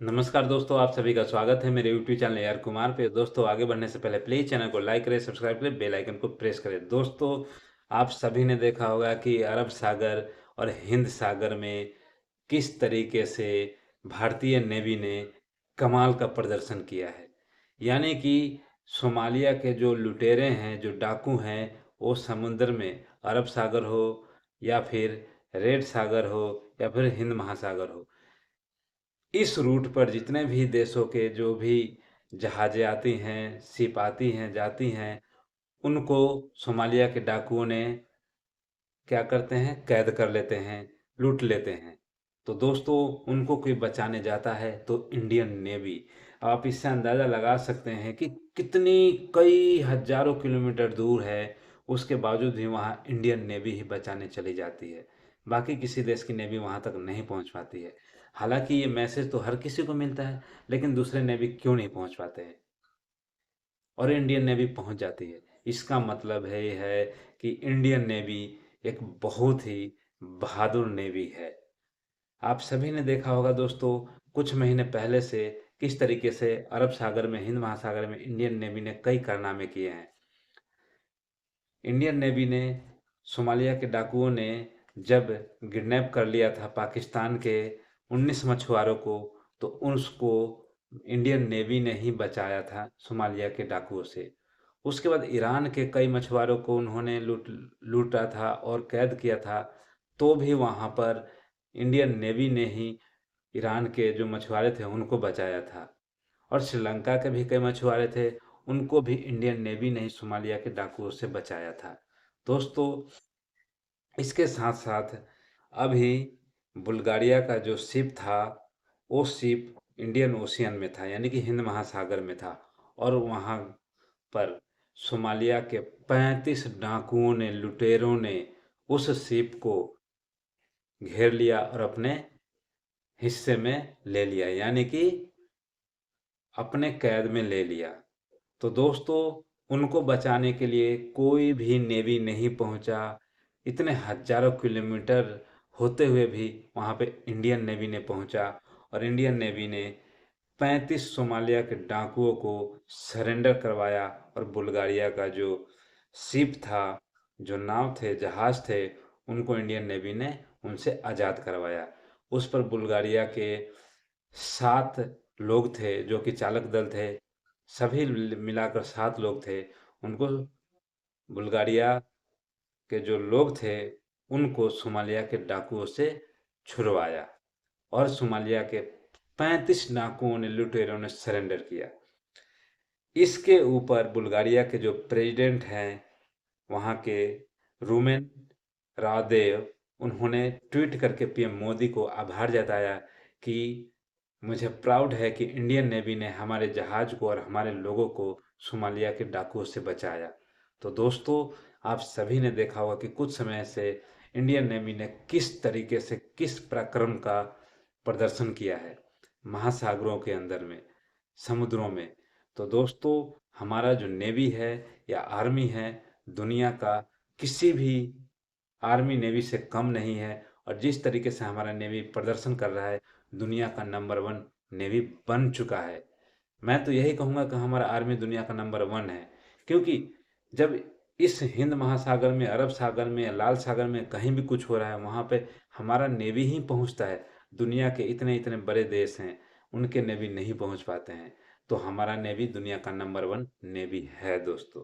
नमस्कार दोस्तों, आप सभी का स्वागत है मेरे यूट्यूब चैनल एआर कुमार पे। दोस्तों, आगे बढ़ने से पहले प्लीज चैनल को लाइक करें, सब्सक्राइब करें, बेल आइकन को प्रेस करें। दोस्तों, आप सभी ने देखा होगा कि अरब सागर और हिंद सागर में किस तरीके से भारतीय नेवी ने कमाल का प्रदर्शन किया है। यानी कि सोमालिया के जो लुटेरे हैं, जो डाकू हैं, वो समुद्र में अरब सागर हो या फिर रेड सागर हो या फिर हिंद महासागर हो, इस रूट पर जितने भी देशों के जो भी जहाजें आती हैं, शिप आती हैं, जाती हैं, उनको सोमालिया के डाकुओं ने क्या करते हैं, कैद कर लेते हैं, लूट लेते हैं। तो दोस्तों, उनको कोई बचाने जाता है तो इंडियन नेवी, आप इससे अंदाज़ा लगा सकते हैं कि कितनी कई हजारों किलोमीटर दूर है, उसके बावजूद भी वहाँ इंडियन नेवी ही बचाने चली जाती है। बाकी किसी देश की नेवी वहाँ तक नहीं पहुँच पाती है। हालांकि ये मैसेज तो हर किसी को मिलता है, लेकिन दूसरे नेवी क्यों नहीं पहुँच पाते हैं और इंडियन नेवी पहुंच जाती है। इसका मतलब है ये है कि इंडियन नेवी एक बहुत ही बहादुर नेवी है। आप सभी ने देखा होगा दोस्तों, कुछ महीने पहले से किस तरीके से अरब सागर में, हिंद महासागर में इंडियन नेवी ने कई कारनामे किए हैं। इंडियन नेवी ने, सोमालिया के डाकुओं ने जब किडनैप कर लिया था पाकिस्तान के 19 मछुआरों को, तो उसको इंडियन नेवी ने ही बचाया था सोमालिया के डाकुओं से। उसके बाद ईरान के कई मछुआरों को उन्होंने लूटा था और कैद किया था, तो भी वहाँ पर इंडियन नेवी ने ही ईरान के जो मछुआरे थे उनको बचाया था। और श्रीलंका के भी कई मछुआरे थे, उनको भी इंडियन नेवी ने ही सोमालिया के डाकुओं से बचाया था। दोस्तों, इसके साथ साथ अभी बुल्गारिया का जो शिप था, वो शिप इंडियन ओशियन में था, यानी कि हिंद महासागर में था। और वहाँ पर सोमालिया के 35 डाकुओं ने, लुटेरों ने उस शिप को घेर लिया और अपने हिस्से में ले लिया, यानी कि अपने कैद में ले लिया। तो दोस्तों, उनको बचाने के लिए कोई भी नेवी नहीं पहुंचा। इतने हजारों किलोमीटर होते हुए भी वहां पे इंडियन नेवी ने पहुंचा और इंडियन नेवी ने 35 सोमालिया के डाकुओं को सरेंडर करवाया। और बुल्गारिया का जो शिप था, जो नाव थे, जहाज थे, उनको इंडियन नेवी ने उनसे आज़ाद करवाया। उस पर बुल्गारिया के 7 लोग थे जो कि चालक दल थे। सभी मिलाकर 7 लोग थे। उनको, बुल्गारिया के जो लोग थे, उनको सोमालिया के डाकुओं से छुड़वाया और सोमालिया के 35 डाकुओं ने, लुटेरों ने सरेंडर किया। इसके ऊपर बुल्गारिया के जो प्रेसिडेंट हैं, वहाँ के रूमेन रादेव, उन्होंने ट्वीट करके पीएम मोदी को आभार जताया कि मुझे प्राउड है कि इंडियन नेवी ने हमारे जहाज को और हमारे लोगों को सोमालिया के डाकुओं से बचाया। तो दोस्तों, आप सभी ने देखा होगा कि कुछ समय से इंडियन नेवी ने किस तरीके से, किस पराक्रम का प्रदर्शन किया है महासागरों के अंदर में, समुद्रों में। तो दोस्तों, हमारा जो नेवी है या आर्मी है, दुनिया का किसी भी आर्मी नेवी से कम नहीं है। और जिस तरीके से हमारा नेवी प्रदर्शन कर रहा है, दुनिया का नंबर 1 नेवी बन चुका है। मैं तो यही कहूँगा कि हमारा आर्मी दुनिया का नंबर 1 है, क्योंकि जब इस हिंद महासागर में, अरब सागर में या लाल सागर में कहीं भी कुछ हो रहा है, वहाँ पे हमारा नेवी ही पहुँचता है। दुनिया के इतने इतने बड़े देश हैं, उनके नेवी नहीं पहुँच पाते हैं। तो हमारा नेवी दुनिया का नंबर 1 नेवी है दोस्तों।